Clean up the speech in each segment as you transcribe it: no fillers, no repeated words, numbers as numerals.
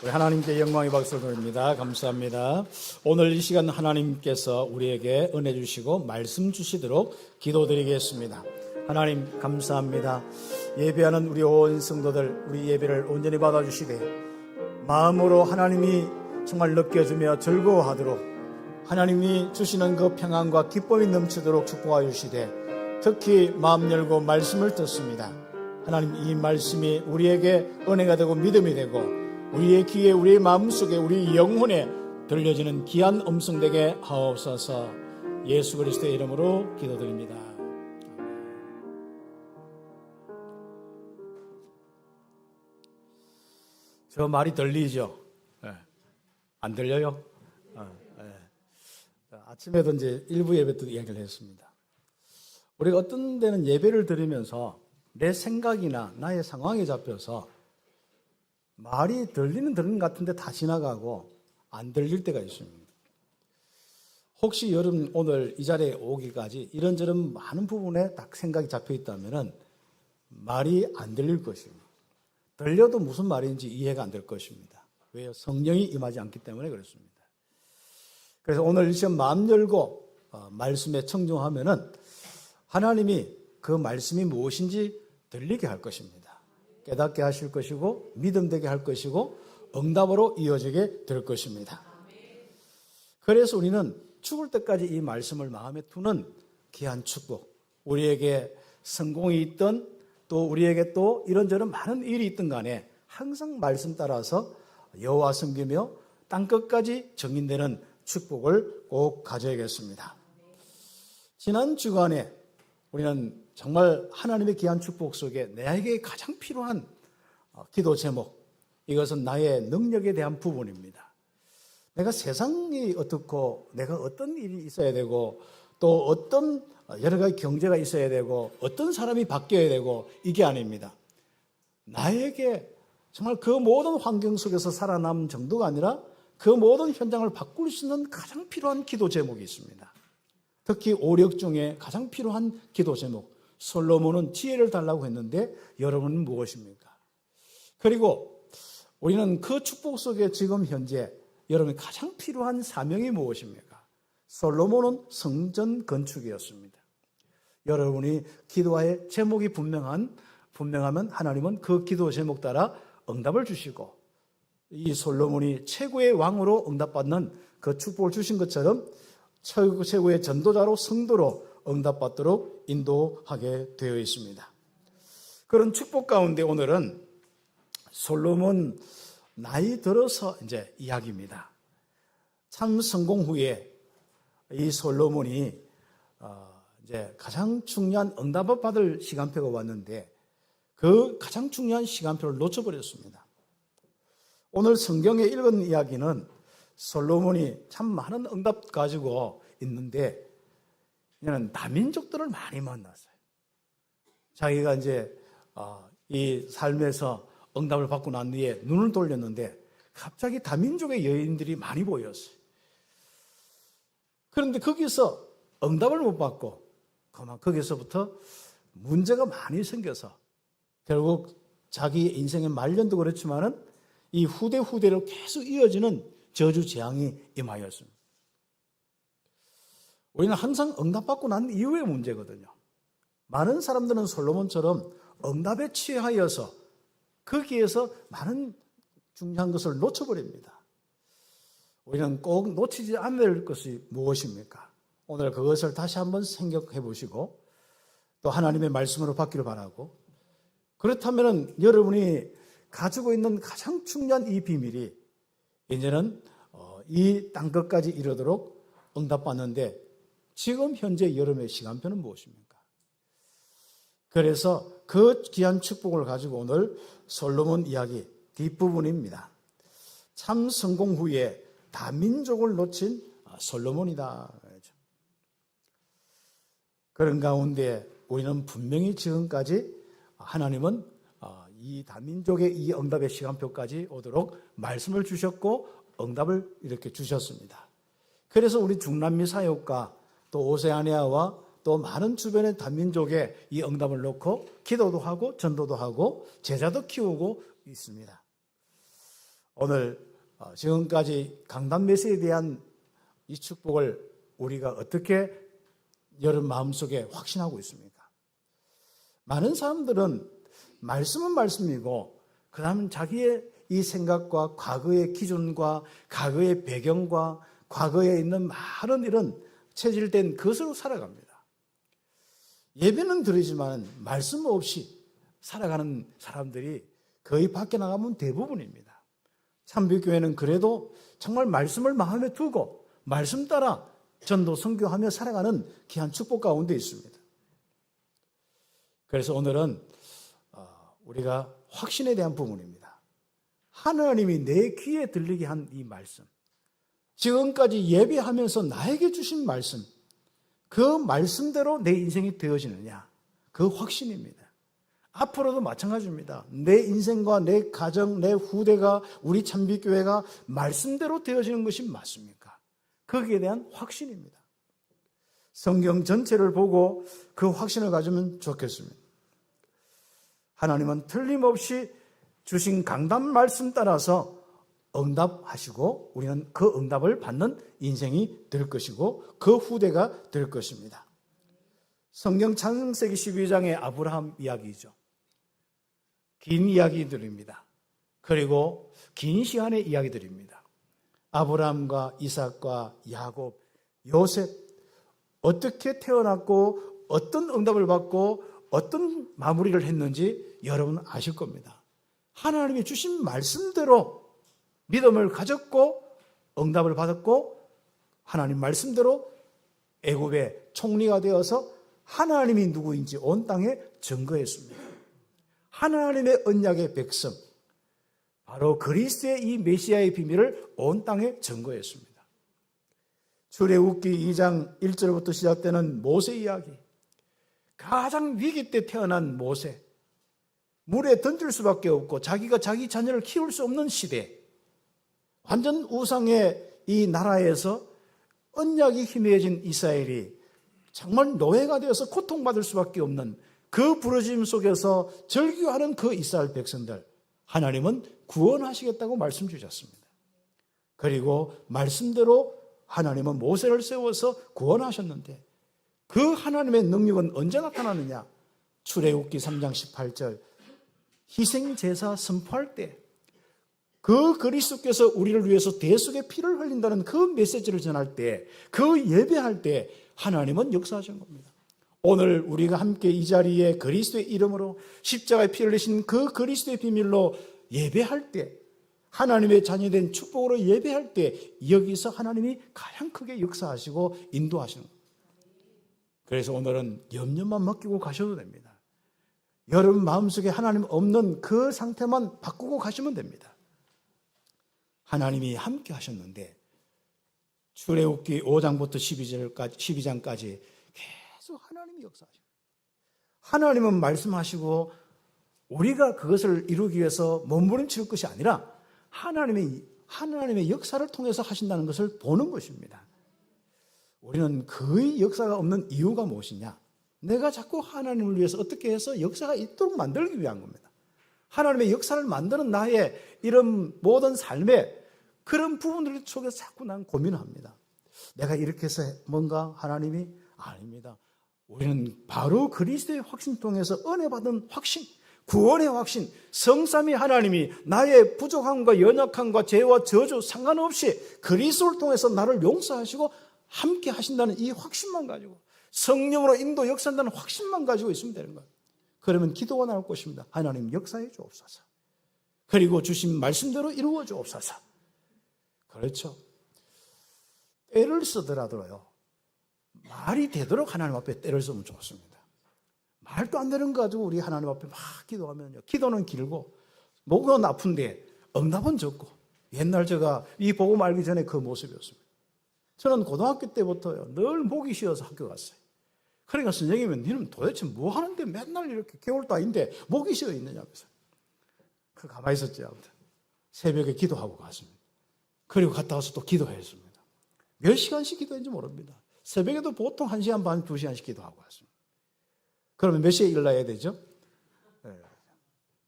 우리 하나님께 영광의 박수를 드립니다. 감사합니다. 오늘 이 시간 하나님께서 우리에게 은혜 주시고 말씀 주시도록 기도드리겠습니다. 하나님 감사합니다. 예배하는 우리 온 성도들, 우리 예배를 온전히 받아주시되 마음으로 하나님이 정말 느껴지며 즐거워하도록 하나님이 주시는 그 평안과 기쁨이 넘치도록 축복하여 주시되 특히 마음 열고 말씀을 듣습니다. 하나님, 이 말씀이 우리에게 은혜가 되고 믿음이 되고 우리의 귀에, 우리의 마음속에, 우리 영혼에 들려지는 귀한 음성 되게 하옵소서. 예수 그리스도의 이름으로 기도드립니다. 저 말이 들리죠? 네. 안 들려요? 네. 아침에도 이제 일부 예배 때 이야기를 했습니다. 우리가 어떤 데는 예배를 드리면서 내 생각이나 나의 상황에 잡혀서 말이 들리는 것 같은데 다 지나가고 안 들릴 때가 있습니다. 혹시 여러분 오늘 이 자리에 오기까지 이런저런 많은 부분에 딱 생각이 잡혀 있다면 말이 안 들릴 것입니다. 들려도 무슨 말인지 이해가 안 될 것입니다. 왜요? 성령이 임하지 않기 때문에 그렇습니다. 그래서 오늘 이 시간 마음 열고 말씀에 청종하면은 하나님이 그 말씀이 무엇인지 들리게 할 것입니다. 깨닫게 하실 것이고 믿음되게 할 것이고 응답으로 이어지게 될 것입니다. 그래서 우리는 죽을 때까지 이 말씀을 마음에 두는 귀한 축복, 우리에게 성공이 있든 또 우리에게 또 이런저런 많은 일이 있든 간에 항상 말씀 따라서 여호와 섬기며 땅끝까지 정인되는 축복을 꼭 가져야겠습니다. 지난 주간에 우리는 정말 하나님의 귀한 축복 속에 나에게 가장 필요한 기도 제목, 이것은 나의 능력에 대한 부분입니다. 내가 세상이 어떻고 내가 어떤 일이 있어야 되고 또 어떤 여러 가지 경제가 있어야 되고 어떤 사람이 바뀌어야 되고 이게 아닙니다. 나에게 정말 그 모든 환경 속에서 살아남은 정도가 아니라 그 모든 현장을 바꿀 수 있는 가장 필요한 기도 제목이 있습니다. 특히 오력 중에 가장 필요한 기도 제목, 솔로몬은 지혜를 달라고 했는데 여러분은 무엇입니까? 그리고 우리는 그 축복 속에 지금 현재 여러분이 가장 필요한 사명이 무엇입니까? 솔로몬은 성전 건축이었습니다. 여러분이 기도의 제목이 분명하면 하나님은 그 기도 제목 따라 응답을 주시고 이 솔로몬이 최고의 왕으로 응답받는 그 축복을 주신 것처럼 최고의 전도자로 성도로 응답받도록 인도하게 되어 있습니다. 그런 축복 가운데 오늘은 솔로몬 나이 들어서 이제 이야기입니다. 참 성공 후에 이 솔로몬이 이제 가장 중요한 응답을 받을 시간표가 왔는데 그 가장 중요한 시간표를 놓쳐버렸습니다. 오늘 성경에 읽은 이야기는 솔로몬이 참 많은 응답 가지고 있는데 그냥 다민족들을 많이 만났어요. 자기가 이제 이 삶에서 응답을 받고 난 뒤에 눈을 돌렸는데 갑자기 다민족의 여인들이 많이 보였어요. 그런데 거기서 응답을 못 받고 그만 거기서부터 문제가 많이 생겨서 결국 자기 인생의 말년도 그렇지만은 이 후대로 계속 이어지는 저주 재앙이 임하였습니다. 우리는 항상 응답받고 난 이후의 문제거든요. 많은 사람들은 솔로몬처럼 응답에 취하여서 거기에서 많은 중요한 것을 놓쳐버립니다. 우리는 꼭 놓치지 않을 것이 무엇입니까? 오늘 그것을 다시 한번 생각해 보시고 또 하나님의 말씀으로 받기를 바라고, 그렇다면 여러분이 가지고 있는 가장 중요한 이 비밀이 이제는 이 땅끝까지 이르도록 응답받는데 지금 현재 여러분의 시간표는 무엇입니까? 그래서 그 귀한 축복을 가지고 오늘 솔로몬 이야기 뒷부분입니다. 참 성공 후에 다민족을 놓친 솔로몬이다. 그런 가운데 우리는 분명히 지금까지 하나님은 이 다민족의 이 응답의 시간표까지 오도록 말씀을 주셨고 응답을 이렇게 주셨습니다. 그래서 우리 중남미 사역과 또 오세아니아와 또 많은 주변의 다민족의 이 응답을 놓고 기도도 하고 전도도 하고 제자도 키우고 있습니다. 오늘 지금까지 강단 메시지에 대한 이 축복을 우리가 어떻게 여러분 마음속에 확신하고 있습니까? 많은 사람들은 말씀은 말씀이고 그 다음은 자기의 이 생각과 과거의 기준과 과거의 배경과 과거에 있는 많은 이런 체질된 것으로 살아갑니다. 예배는 드리지만 말씀 없이 살아가는 사람들이 거의 밖에 나가면 대부분입니다. 참빛교회는 그래도 정말 말씀을 마음에 두고 말씀 따라 전도 선교하며 살아가는 귀한 축복 가운데 있습니다. 그래서 오늘은 우리가 확신에 대한 부분입니다. 하나님이 내 귀에 들리게 한 이 말씀, 지금까지 예배하면서 나에게 주신 말씀, 그 말씀대로 내 인생이 되어지느냐, 그 확신입니다. 앞으로도 마찬가지입니다. 내 인생과 내 가정, 내 후대가, 우리 참빛교회가 말씀대로 되어지는 것이 맞습니까? 거기에 대한 확신입니다. 성경 전체를 보고 그 확신을 가지면 좋겠습니다. 하나님은 틀림없이 주신 강단 말씀 따라서 응답하시고 우리는 그 응답을 받는 인생이 될 것이고 그 후대가 될 것입니다. 성경 창세기 12장의 아브라함 이야기죠. 긴 이야기들입니다. 그리고 긴 시간의 이야기들입니다. 아브라함과 이삭과 야곱, 요셉 어떻게 태어났고 어떤 응답을 받고 어떤 마무리를 했는지 여러분 아실 겁니다. 하나님이 주신 말씀대로 믿음을 가졌고 응답을 받았고 하나님 말씀대로 애굽의 총리가 되어서 하나님이 누구인지 온 땅에 증거했습니다. 하나님의 언약의 백성, 바로 그리스도의 이 메시아의 비밀을 온 땅에 증거했습니다. 출애굽기 2장 1절부터 시작되는 모세 이야기, 가장 위기 때 태어난 모세, 물에 던질 수밖에 없고 자기가 자기 자녀를 키울 수 없는 시대, 완전 우상의 이 나라에서 언약이 희미해진 이스라엘이 정말 노예가 되어서 고통받을 수밖에 없는 그 부르짖음 속에서 절규하는 그 이스라엘 백성들, 하나님은 구원하시겠다고 말씀 주셨습니다. 그리고 말씀대로 하나님은 모세를 세워서 구원하셨는데 그 하나님의 능력은 언제 나타나느냐? 출애굽기 3장 18절 희생제사 선포할 때 그 그리스도께서 우리를 위해서 대속의 피를 흘린다는 그 메시지를 전할 때, 그 예배할 때 하나님은 역사하신 겁니다. 오늘 우리가 함께 이 자리에 그리스도의 이름으로 십자가의 피를 흘리신 그 그리스도의 비밀로 예배할 때, 하나님의 자녀된 축복으로 예배할 때 여기서 하나님이 가장 크게 역사하시고 인도하시는 겁니다. 그래서 오늘은 염려만 맡기고 가셔도 됩니다. 여러분 마음속에 하나님 없는 그 상태만 바꾸고 가시면 됩니다. 하나님이 함께 하셨는데 출애굽기 5장부터 12장까지 계속 하나님이 역사하십니다. 하나님은 말씀하시고 우리가 그것을 이루기 위해서 몸부림칠 것이 아니라 하나님의 역사를 통해서 하신다는 것을 보는 것입니다. 우리는 그의 역사가 없는 이유가 무엇이냐? 내가 자꾸 하나님을 위해서 어떻게 해서 역사가 있도록 만들기 위한 겁니다. 하나님의 역사를 만드는 나의 이런 모든 삶에 그런 부분들 속에서 자꾸 난 고민을 합니다. 내가 이렇게 해서 뭔가 하나님이 아닙니다. 우리는 바로 그리스도의 확신 통해서 은혜 받은 확신, 구원의 확신, 성삼위 하나님이 나의 부족함과 연약함과 죄와 저주 상관없이 그리스도를 통해서 나를 용서하시고 함께 하신다는 이 확신만 가지고 성령으로 인도 역사한다는 확신만 가지고 있으면 되는 거예요. 그러면 기도가 나올 것입니다. 하나님 역사해 주옵소서. 그리고 주신 말씀대로 이루어 주옵소서. 그렇죠. 때를 쓰더라도요, 말이 되도록 하나님 앞에 때를 쓰면 좋습니다. 말도 안 되는 거 가지고 우리 하나님 앞에 막 기도하면요, 기도는 길고 목은 아픈데 응답은 적고, 옛날 제가 이 복음 알기 전에 그 모습이었습니다. 저는 고등학교 때부터요, 늘 목이 쉬어서 학교 갔어요. 그러니까 선생님이 너는 도대체 뭐 하는데 맨날 이렇게 겨울도 아닌데 목이 쉬어 있느냐면서. 그 가만히 있었지. 아무튼 새벽에 기도하고 갔습니다. 그리고 갔다 와서 또 기도했습니다. 몇 시간씩 기도했는지 모릅니다. 새벽에도 보통 1시간 반, 2시간씩 기도하고 왔습니다. 그러면 몇 시에 일어나야 되죠? 네.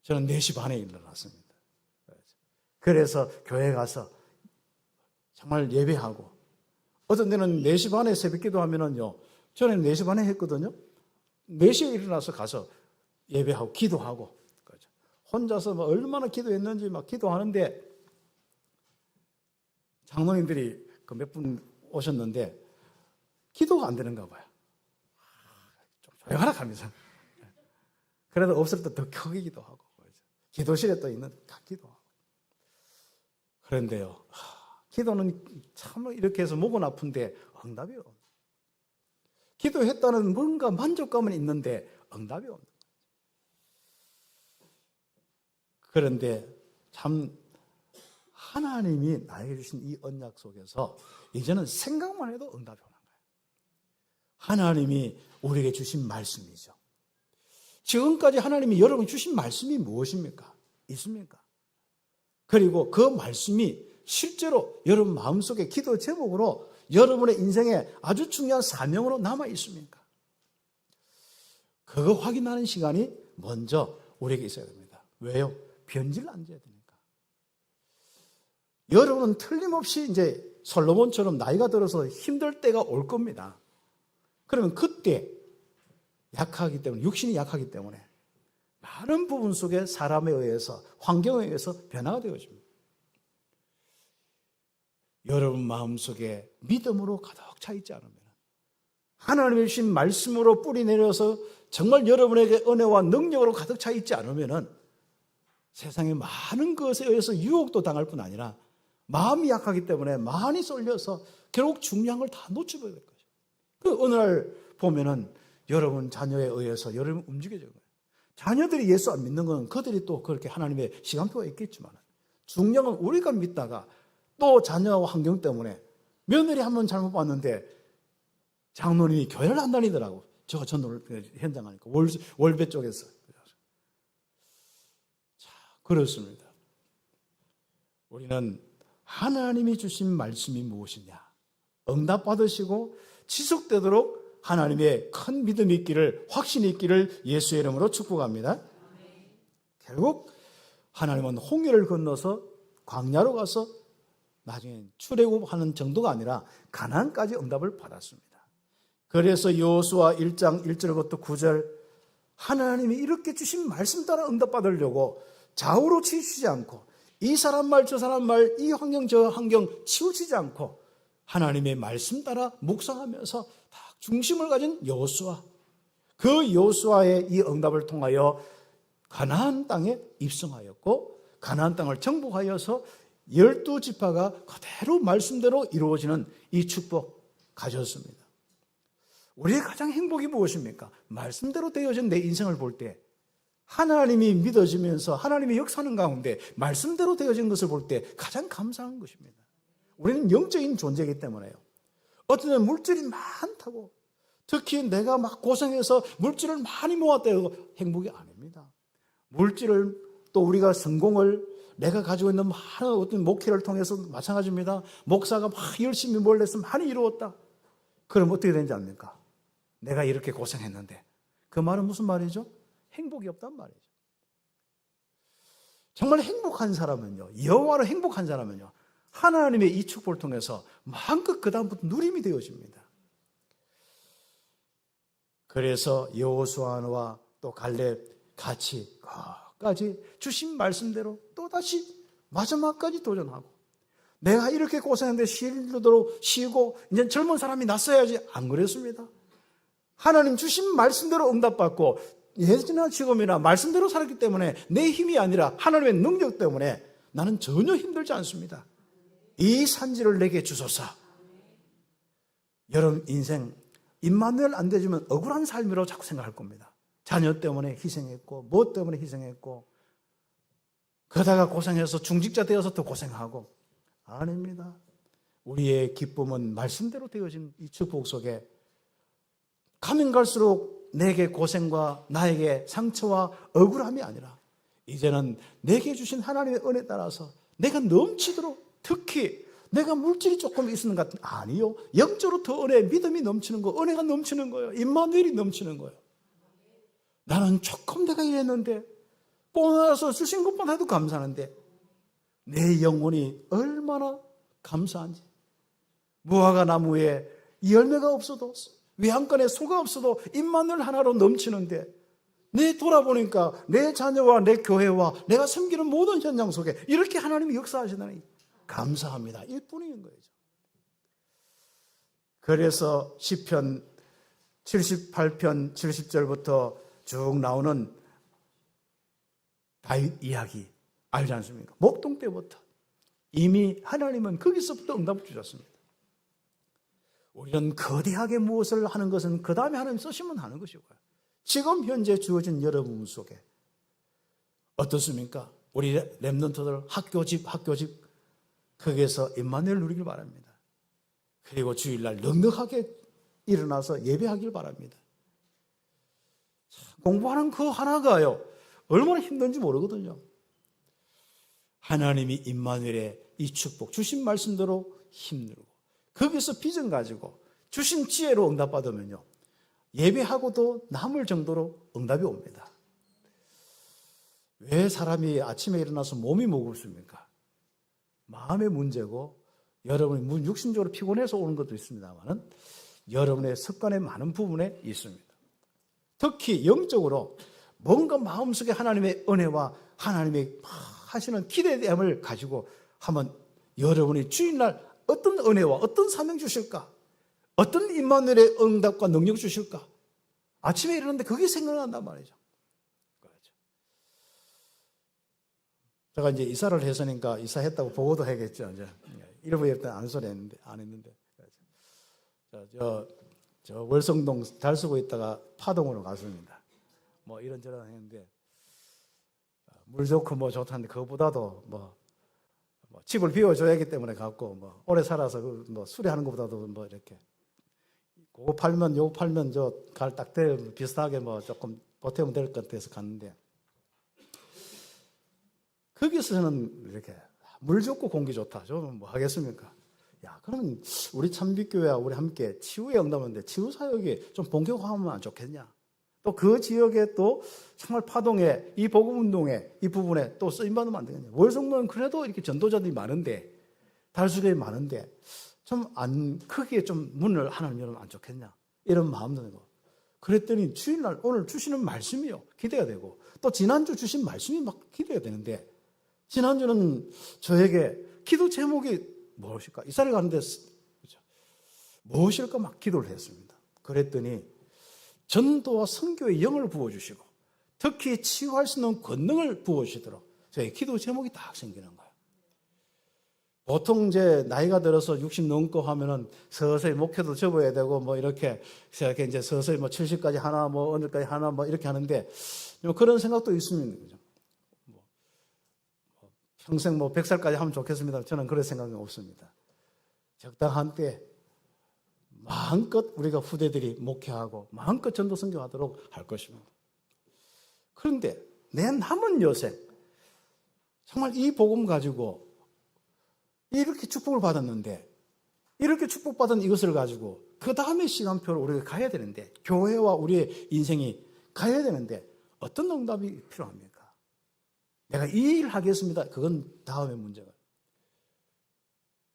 저는 4시 반에 일어났습니다. 그래서 교회 가서 정말 예배하고, 어떤 데는 4시 반에 새벽 기도하면은요, 저는 4시 반에 했거든요. 4시에 일어나서 가서 예배하고 기도하고, 그렇죠. 혼자서 막 얼마나 기도했는지 막 기도하는데, 장로님들이 그 몇 분 오셨는데 기도가 안 되는가 봐요. 좀 조용하라 하면서. 그래도 없을 때 더 크게 기도하고, 기도실에 또 있는 기도하고. 그런데요, 기도는 참 이렇게 해서 목은 아픈데 응답이 없는. 기도했다는 뭔가 만족감은 있는데 응답이 없는. 그런데 참 하나님이 나에게 주신 이 언약 속에서 이제는 생각만 해도 응답이 오는 거예요. 하나님이 우리에게 주신 말씀이죠. 지금까지 하나님이 여러분이 주신 말씀이 무엇입니까? 있습니까? 그리고 그 말씀이 실제로 여러분 마음속에 기도 제목으로 여러분의 인생에 아주 중요한 사명으로 남아 있습니까? 그거 확인하는 시간이 먼저 우리에게 있어야 됩니다. 왜요? 변질 안 줘야 되니까. 여러분은 틀림없이 이제 솔로몬처럼 나이가 들어서 힘들 때가 올 겁니다. 그러면 그때 약하기 때문에, 육신이 약하기 때문에 많은 부분 속에 사람에 의해서, 환경에 의해서 변화가 되어집니다. 여러분 마음속에 믿음으로 가득 차 있지 않으면, 하나님의 주신 말씀으로 뿌리 내려서 정말 여러분에게 은혜와 능력으로 가득 차 있지 않으면 세상의 많은 것에 의해서 유혹도 당할 뿐 아니라 마음이 약하기 때문에 많이 쏠려서 결국 중요한 걸 다 놓쳐버릴 거죠. 그 어느 날 보면은 여러분 자녀에 의해서 여러분 움직여져요. 자녀들이 예수 안 믿는 건 그들이 또 그렇게 하나님의 시간표가 있겠지만, 중요한 건 우리가 믿다가 또 자녀와 환경 때문에 며느리 한 번 잘못 봤는데 장로님이 교회를 안 다니더라고. 제가 전도를 현장 하니까 월배 쪽에서. 자, 그렇습니다. 우리는 하나님이 주신 말씀이 무엇이냐, 응답 받으시고 지속되도록 하나님의 큰 믿음이 있기를, 확신이 있기를 예수의 이름으로 축복합니다. 결국 하나님은 홍해를 건너서 광야로 가서 나중에 출애굽하는 정도가 아니라 가나안까지 응답을 받았습니다. 그래서 여호수아 1장 1절부터 9절, 하나님이 이렇게 주신 말씀 따라 응답 받으려고 좌우로 치우치지 않고, 이 사람 말 저 사람 말, 이 환경 저 환경 치우치지 않고 하나님의 말씀 따라 묵상하면서 다 중심을 가진 여호수아, 그 여호수아의 이 응답을 통하여 가나안 땅에 입성하였고, 가나안 땅을 정복하여서 12지파가 그대로 말씀대로 이루어지는 이 축복 가졌습니다. 우리의 가장 행복이 무엇입니까? 말씀대로 되어진 내 인생을 볼 때, 하나님이 믿어지면서 하나님의 역사하는 가운데 말씀대로 되어진 것을 볼 때 가장 감사한 것입니다. 우리는 영적인 존재이기 때문에요. 어떤 때는 물질이 많다고, 특히 내가 막 고생해서 물질을 많이 모았다고 행복이 아닙니다. 물질을, 또 우리가 성공을, 내가 가지고 있는 많은 어떤 목회를 통해서 마찬가지입니다. 목사가 막 열심히 뭘 해서 많이 이루었다. 그럼 어떻게 되는지 압니까? 내가 이렇게 고생했는데. 그 말은 무슨 말이죠? 행복이 없단 말이죠. 정말 행복한 사람은요, 여호와로 행복한 사람은요, 하나님의 이 축복을 통해서 마음껏 그 다음부터 누림이 되어집니다. 그래서 여호수아와 또 갈렙 같이 끝까지 주신 말씀대로 또다시 마지막까지 도전하고, 내가 이렇게 고생했는데 쉬도록 쉬고 이제 젊은 사람이 났어야지, 안 그랬습니다. 하나님 주신 말씀대로 응답받고 예전이나 지금이나 말씀대로 살았기 때문에 내 힘이 아니라 하나님의 능력 때문에 나는 전혀 힘들지 않습니다. 이 산지를 내게 주소서. 여러분 인생 임마누엘 안 되지만 억울한 삶이라고 자꾸 생각할 겁니다. 자녀 때문에 희생했고, 뭐 때문에 희생했고, 그러다가 고생해서 중직자 되어서 더 고생하고. 아닙니다. 우리의 기쁨은 말씀대로 되어진 이 축복 속에 가면 갈수록 내게 고생과 나에게 상처와 억울함이 아니라 이제는 내게 주신 하나님의 은혜에 따라서 내가 넘치도록, 특히 내가 물질이 조금 있는 것 같은, 아니요, 영적으로 더 은혜, 믿음이 넘치는 거, 은혜가 넘치는 거예요. 임마누엘이 넘치는 거예요. 나는 조금 내가 이랬는데 보너서 주신 것만 해도 감사한데 내 영혼이 얼마나 감사한지. 무화과 나무에 열매가 없어도, 외양간에 소가 없어도 입마늘 하나로 넘치는데, 내 돌아보니까 내 자녀와 내 교회와 내가 섬기는 모든 현장 속에 이렇게 하나님이 역사하시다니 감사합니다. 일뿐인 거죠. 그래서 시편 78편 70절부터 쭉 나오는 다윗 이야기 알지 않습니까? 목동 때부터 이미 하나님은 거기서부터 응답을 주셨습니다. 우리는 거대하게 무엇을 하는 것은 그 다음에 하나님 쓰시면 하는 것이고요. 지금 현재 주어진 여러분 속에 어떻습니까? 우리 렘넌트들 학교집 거기에서 임마누엘 누리길 바랍니다. 그리고 주일날 넉넉하게 일어나서 예배하길 바랍니다. 공부하는 그 하나가요, 얼마나 힘든지 모르거든요. 하나님이 임마누엘의 이 축복, 주신 말씀대로 힘들고 거기서 비전 가지고 주신 지혜로 응답받으면요, 예배하고도 남을 정도로 응답이 옵니다. 왜 사람이 아침에 일어나서 몸이 무겁습니까? 마음의 문제고, 여러분이 육신적으로 피곤해서 오는 것도 있습니다만 여러분의 습관의 많은 부분에 있습니다. 특히 영적으로 뭔가 마음속에 하나님의 은혜와 하나님의 하시는 기대됨을 가지고 한번 여러분이 주일날 어떤 은혜와 어떤 사명 주실까? 어떤 임마누엘의 응답과 능력 주실까? 아침에 일어났는데 그게 생각난단 말이죠. 그렇죠. 제가 이제 이사를 했으니까 이사했다고 보고도 해야겠죠. 이제 일부 예배 때는 안 했는데. 저 월성동 잘 쓰고 있다가 파동으로 갔습니다. 뭐 이런저런 했는데 물 좋고 뭐 좋다는데 그거보다도 뭐 집을 비워줘야 하기 때문에 갔고, 뭐 오래 살아서 뭐 수리하는 것보다도 뭐 이렇게 그거 팔면 요거 팔면 저 갈 딱 때 비슷하게 뭐 조금 보태면 될 것 같아서 갔는데, 거기서는 이렇게 물 좋고 공기 좋다. 저는 뭐 하겠습니까? 야, 그러면 우리 참빛교회와 우리 함께 치유에 응답하는데 치유 사역이 좀 본격화하면 안 좋겠냐? 또 그 지역에 또 정말 파동에 이 복음 운동에 이 부분에 또 쓰임 받으면 안 되겠냐? 월성동은 그래도 이렇게 전도자들이 많은데, 달수교회 많은데 좀 안 크게 좀 문을 하나님 열면 안 좋겠냐? 이런 마음도 들고. 그랬더니 주일날 오늘 주시는 말씀이요, 기대가 되고, 또 지난주 주신 말씀이 막 기대가 되는데, 지난주는 저에게 기도 제목이 무엇일까? 이사를 가는데 무엇일까 막 기도를 했습니다. 그랬더니 전도와 선교의 영을 부어주시고 특히 치유할 수 있는 권능을 부어주시도록 저희 기도 제목이 딱 생기는 거예요. 보통 이제 나이가 들어서 60 넘고 하면은 서서히 목표도 접어야 되고 뭐 이렇게 이제 서서히 뭐 70까지 하나 뭐 오늘까지 하나 뭐 이렇게 하는데, 그런 생각도 있습니다. 그죠? 평생 뭐 100살까지 하면 좋겠습니다. 저는 그런 생각은 없습니다. 적당한 때 마음껏 우리가 후대들이 목회하고 마음껏 전도 선교하도록 할 것입니다. 그런데 내 남은 여생, 정말 이 복음 가지고 이렇게 축복을 받았는데, 이렇게 축복받은 이것을 가지고 그 다음에 시간표를 우리가 가야 되는데, 교회와 우리의 인생이 가야 되는데 어떤 응답이 필요합니까? 내가 이 일 하겠습니다. 그건 다음의 문제가.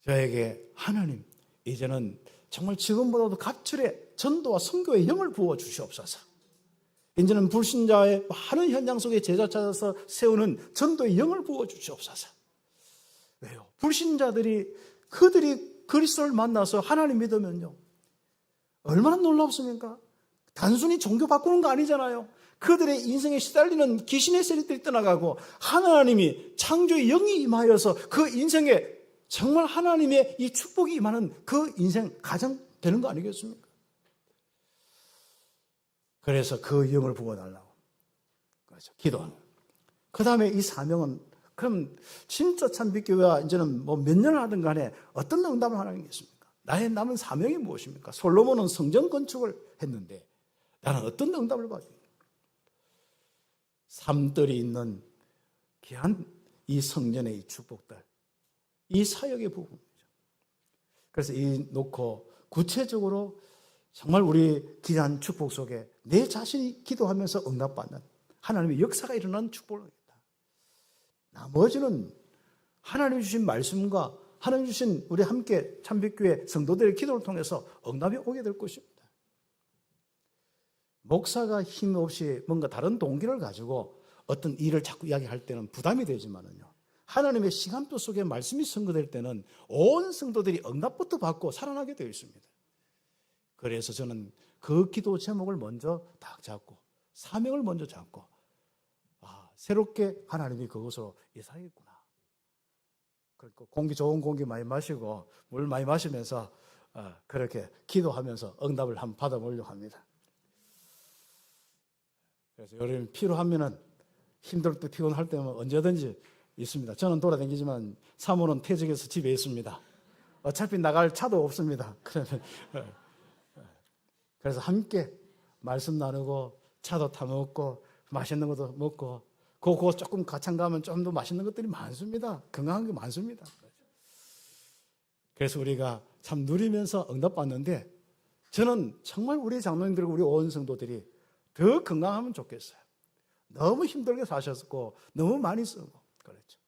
저에게 하나님, 이제는 정말 지금보다도 갑절의 전도와 선교의 영을 부어 주시옵소서. 이제는 불신자의 많은 현장 속에 제자 찾아서 세우는 전도의 영을 부어 주시옵소서. 왜요? 불신자들이 그들이 그리스도를 만나서 하나님 믿으면요, 얼마나 놀랍습니까? 단순히 종교 바꾸는 거 아니잖아요. 그들의 인생에 시달리는 귀신의 세력들이 떠나가고 하나님이 창조의 영이 임하여서 그 인생에 정말 하나님의 이 축복이 임하는 그 인생 가장 되는 거 아니겠습니까? 그래서 그 영을 부어달라고 그렇죠, 기도하는. 그 다음에 이 사명은, 그럼 진짜 참빛교회가 이제는 뭐 몇 년을 하든 간에 어떤 응답을 하는 게 있습니까? 나의 남은 사명이 무엇입니까? 솔로몬은 성전 건축을 했는데 나는 어떤 응답을 받습니까? 삶들이 있는 귀한 이 성전의 이 축복들, 이 사역의 부분이죠. 그래서 이 놓고 구체적으로 정말 우리 귀한 축복 속에 내 자신이 기도하면서 응답받는 하나님의 역사가 일어나는 축복을 하겠다. 나머지는 하나님 주신 말씀과 하나님 주신 우리 함께 참빛교회 성도들의 기도를 통해서 응답이 오게 될 것입니다. 목사가 힘없이 뭔가 다른 동기를 가지고 어떤 일을 자꾸 이야기할 때는 부담이 되지만은요, 하나님의 시간표 속에 말씀이 선거될 때는 온 성도들이 응답부터 받고 살아나게 되어 있습니다. 그래서 저는 그 기도 제목을 먼저 딱 잡고 사명을 먼저 잡고 새롭게 하나님이 그곳으로 이사하겠구나. 그리고 좋은 공기 많이 마시고 물 많이 마시면서 그렇게 기도하면서 응답을 한번 받아보려고 합니다. 그래서 여러분 필요하면은 힘들 때 피곤할 때면 언제든지 있습니다. 저는 돌아다니지만 사모는 퇴직해서 집에 있습니다. 어차피 나갈 차도 없습니다. 그래서 함께 말씀 나누고 차도 타 먹고 맛있는 것도 먹고 그거 조금 가창 가면 좀 더 맛있는 것들이 많습니다. 건강한 게 많습니다. 그래서 우리가 참 누리면서 응답받는데 저는 정말 우리 장로님들과 우리 온 성도들이 더 건강하면 좋겠어요. 너무 힘들게 사셨고 너무 많이 쓰고 그렇죠.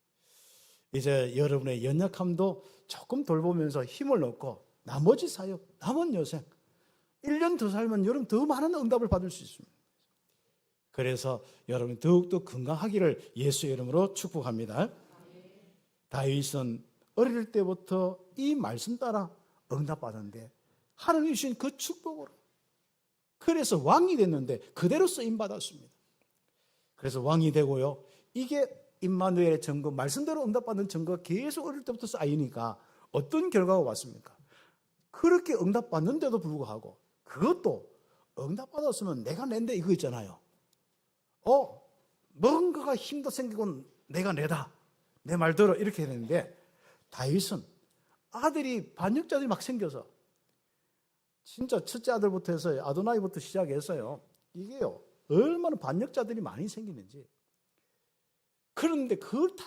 이제 여러분의 연약함도 조금 돌보면서 힘을 얻고 나머지 사역, 남은 여생 1년 더 살면 여러분 더 많은 응답을 받을 수 있습니다. 그래서 여러분 더욱더 건강하기를 예수의 이름으로 축복합니다. 다윗은 어릴 때부터 이 말씀 따라 응답받았는데 하나님이 주신 그 축복으로 그래서 왕이 됐는데 그대로 쓰임받았습니다. 그래서 왕이 되고요. 이게 임마누엘의 증거, 말씀대로 응답받는 증거가 계속 어릴 때부터 쌓이니까 어떤 결과가 왔습니까? 그렇게 응답받는데도 불구하고 그것도 응답받았으면 내가 낸데 이거 있잖아요. 뭔가가 힘도 생기고 내가 내다. 내 말 들어. 이렇게 했는데 다윗은 아들이 반역자들이 막 생겨서 진짜 첫째 아들부터 해서 아도나이부터 시작해서요. 이게요. 얼마나 반역자들이 많이 생기는지. 그런데 그걸 다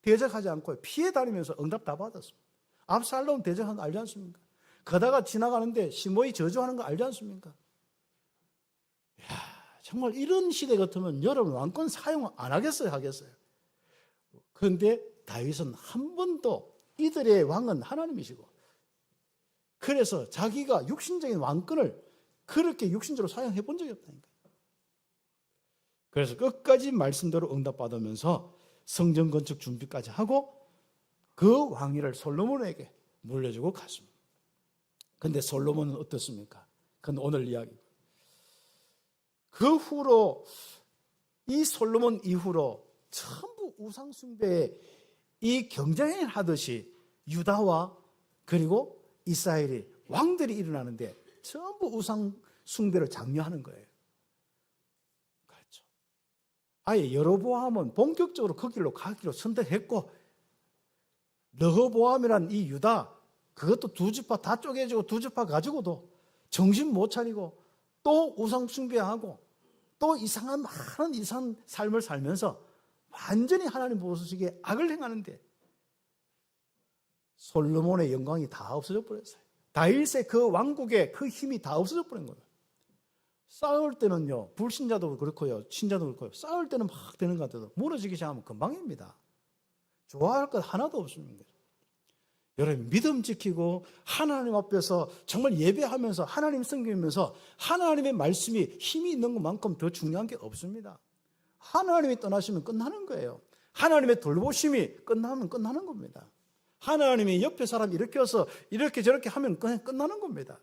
대적하지 않고 피해 다니면서 응답 다 받았습니다. 압살롬 대적하는 거 알지 않습니까? 가다가 지나가는데 시므이 저주하는 거 알지 않습니까? 이야, 정말 이런 시대 같으면 여러분 왕권 사용 안 하겠어요? 하겠어요? 그런데 다윗은 한 번도 이들의 왕은 하나님이시고 그래서 자기가 육신적인 왕권을 그렇게 육신적으로 사용해 본 적이 없다니까요. 그래서 끝까지 말씀대로 응답받으면서 성전 건축 준비까지 하고 그 왕위를 솔로몬에게 물려주고 갔습니다. 그런데 솔로몬은 어떻습니까? 그건 오늘 이야기. 그 후로 이 솔로몬 이후로 전부 우상숭배에 이 경쟁을 하듯이 유다와 그리고 이스라엘이 왕들이 일어나는데 전부 우상숭배를 장려하는 거예요. 그렇죠. 아예 여로보암은 본격적으로 그 길로 가기로 선택했고 르호보암이란 이 유다 그것도 두 지파 다 쪼개지고 두 지파 가지고도 정신 못 차리고 또 우상숭배하고 또 이상한 많은 이상한 삶을 살면서 완전히 하나님 보시기에 악을 행하는데 솔로몬의 영광이 다 없어져 버렸어요. 다윗의 그 왕국의 그 힘이 다 없어져 버린 거예요. 싸울 때는요, 불신자도 그렇고요, 신자도 그렇고요, 싸울 때는 막 되는 것 같아도 무너지기 시작하면 금방입니다. 좋아할 것 하나도 없습니다. 여러분 믿음 지키고 하나님 앞에서 정말 예배하면서 하나님 섬기면서 하나님의 말씀이 힘이 있는 것만큼 더 중요한 게 없습니다. 하나님이 떠나시면 끝나는 거예요. 하나님의 돌보심이 끝나면 끝나는 겁니다. 하나님이 옆에 사람 일으켜서 이렇게 저렇게 하면 그냥 끝나는 겁니다.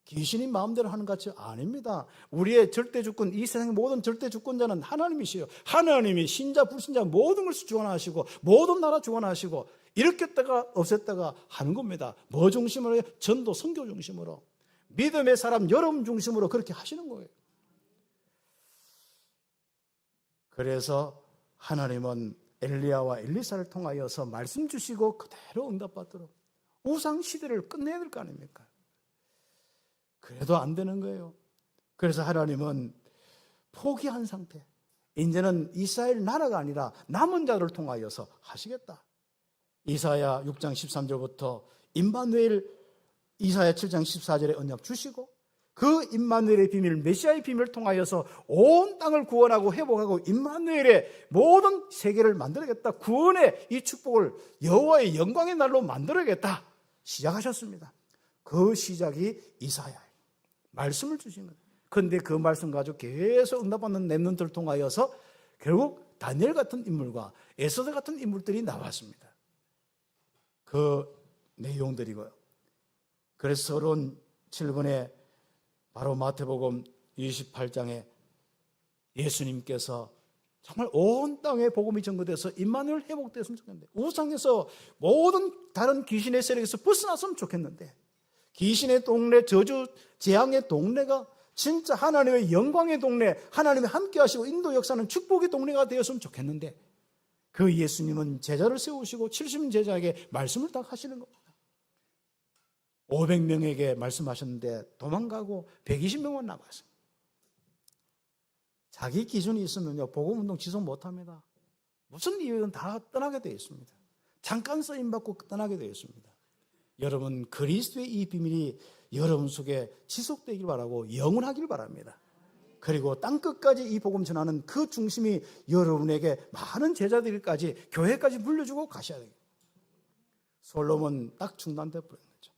귀신이 마음대로 하는 것 같이 아닙니다. 우리의 절대주권, 이 세상의 모든 절대주권자는 하나님이시요. 하나님이 신자 불신자 모든 것을 주관하시고 모든 나라 주관하시고 일으켰다가 없앴다가 하는 겁니다. 뭐 중심으로? 전도 선교 중심으로 믿음의 사람 여러분 중심으로 그렇게 하시는 거예요. 그래서 하나님은 엘리야와 엘리사를 통하여서 말씀 주시고 그대로 응답받도록 우상 시대를 끝내야 될 거 아닙니까? 그래도 안 되는 거예요. 그래서 하나님은 포기한 상태. 이제는 이스라엘 나라가 아니라 남은 자를 통하여서 하시겠다. 이사야 6장 13절부터 임마누엘 이사야 7장 14절에 언약 주시고 그 임마누엘의 비밀, 메시아의 비밀을 통하여서 온 땅을 구원하고 회복하고 임마누엘의 모든 세계를 만들어야겠다. 구원의 이 축복을 여호와의 영광의 날로 만들어야겠다. 시작하셨습니다. 그 시작이 이사야예요. 말씀을 주신 거예요. 그런데 그 말씀 가지고 계속 응답받는 렘넌트를 통하여서 결국 다니엘 같은 인물과 에스더 같은 인물들이 나왔습니다. 그 내용들이고요. 그래서 서론 7번에 바로 마태복음 28장에 예수님께서 정말 온 땅에 복음이 전거돼서 임마누엘 회복됐으면 좋겠는데, 우상에서 모든 다른 귀신의 세력에서 벗어났으면 좋겠는데, 귀신의 동네, 저주 재앙의 동네가 진짜 하나님의 영광의 동네, 하나님이 함께 하시고 인도 역사는 축복의 동네가 되었으면 좋겠는데, 그 예수님은 제자를 세우시고 70인 제자에게 말씀을 딱 하시는 겁니다. 500명에게 말씀하셨는데 도망가고 120명만 남았어요. 자기 기준이 있으면요, 복음운동 지속 못합니다. 무슨 이유든 다 떠나게 되어 있습니다. 잠깐 쓰임받고 떠나게 되어 있습니다. 여러분, 그리스도의 이 비밀이 여러분 속에 지속되길 바라고 영원하길 바랍니다. 그리고 땅끝까지 이 복음 전하는 그 중심이 여러분에게 많은 제자들까지, 교회까지 물려주고 가셔야 됩니다. 솔로몬 딱 중단돼 버린 거죠.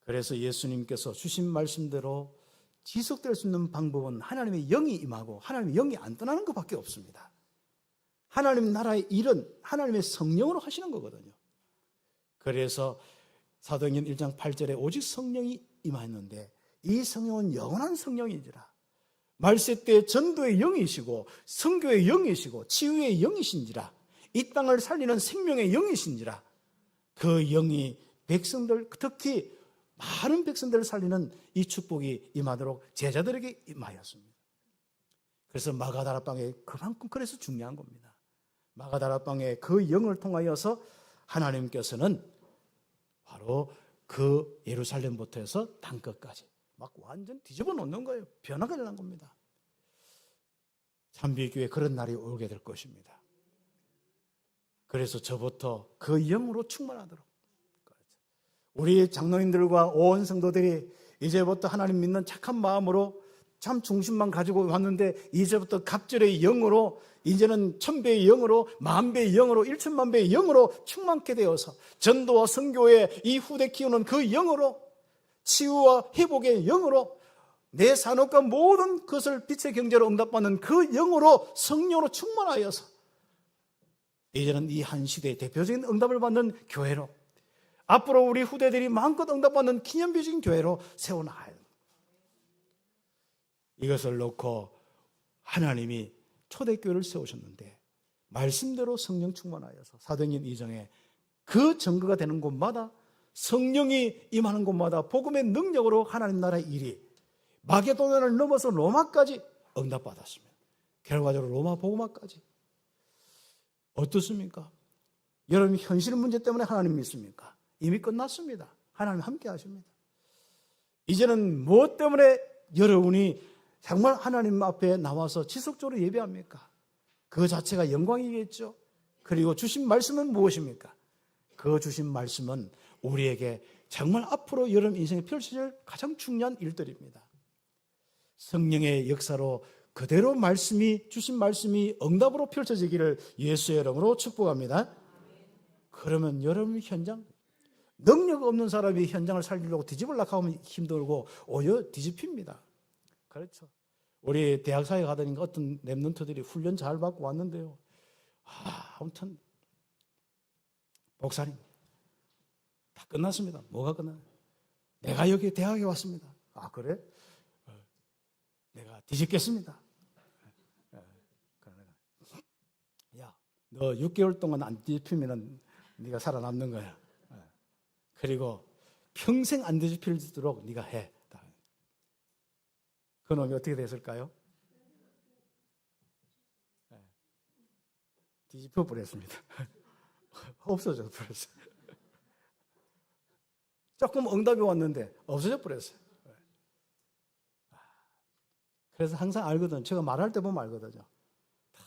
그래서 예수님께서 주신 말씀대로 지속될 수 있는 방법은 하나님의 영이 임하고 하나님의 영이 안 떠나는 것밖에 없습니다. 하나님 나라의 일은 하나님의 성령으로 하시는 거거든요. 그래서 사도행전 1장 8절에 오직 성령이 임하였는데 이 성령은 영원한 성령인지라. 말세 때 전도의 영이시고 선교의 영이시고 치유의 영이신지라. 이 땅을 살리는 생명의 영이신지라. 그 영이 백성들, 특히 많은 백성들을 살리는 이 축복이 임하도록 제자들에게 임하였습니다. 그래서 마가다락방에 그만큼 그래서 중요한 겁니다. 마가다락방에 그 영을 통하여서 하나님께서는 바로 그 예루살렘부터 해서 땅끝까지 막 완전 뒤집어 놓는 거예요. 변화가 일어난 겁니다. 참비교회 그런 날이 오게 될 것입니다. 그래서 저부터 그 영으로 충만하도록, 우리 장로님들과 온 성도들이 이제부터 하나님 믿는 착한 마음으로 참 중심만 가지고 왔는데, 이제부터 갑절의 영으로, 이제는 1000배의 영으로, 10,000배의 영으로, 1,000,000배의 영으로 충만케 되어서 전도와 선교의 이 후대 키우는 그 영으로, 치유와 회복의 영으로, 내 산업과 모든 것을 빛의 경제로 응답받는 그 영으로, 성령으로 충만하여서 이제는 이 한 시대의 대표적인 응답을 받는 교회로, 앞으로 우리 후대들이 마음껏 응답받는 기념비적인 교회로 세워나가야 합니다. 이것을 놓고 하나님이 초대교회를 세우셨는데, 말씀대로 성령 충만하여서 사도행전 2장에 그 증거가 되는 곳마다, 성령이 임하는 곳마다 복음의 능력으로 하나님 나라의 일이 마게도냐를 넘어서 로마까지 응답받았습니다. 결과적으로 로마 복음화까지. 어떻습니까? 여러분, 현실 문제 때문에 하나님 믿습니까? 이미 끝났습니다. 하나님 함께 하십니다. 이제는 무엇 때문에 여러분이 정말 하나님 앞에 나와서 지속적으로 예배합니까? 그 자체가 영광이겠죠. 그리고 주신 말씀은 무엇입니까? 그 주신 말씀은 우리에게 정말 앞으로 여러분 인생에 펼쳐질 가장 중요한 일들입니다. 성령의 역사로 그대로 말씀이, 주신 말씀이 응답으로 펼쳐지기를 예수의 이름으로 축복합니다. 그러면 여러분 현장, 능력 없는 사람이 현장을 살리려고 뒤집으려고 하면 힘들고 오히려 뒤집힙니다. 그렇죠. 우리 대학사에 가더니 어떤 렘넌트들이 훈련 잘 받고 왔는데요. 아무튼 목사님 다 끝났습니다. 뭐가 끝나요? 내가 여기 대학에 왔습니다. 아 그래? 내가 뒤집겠습니다. 야, 너 6개월 동안 안 뒤집히면 네가 살아남는 거야. 그리고 평생 안 뒤집힐도록 네가 해. 그 놈이 어떻게 됐을까요? 뒤집혀 버렸습니다. 없어져 버렸어요. 조금 응답이 왔는데 없어져 버렸어요. 그래서 항상 알거든요. 제가 말할 때 보면 알거든요.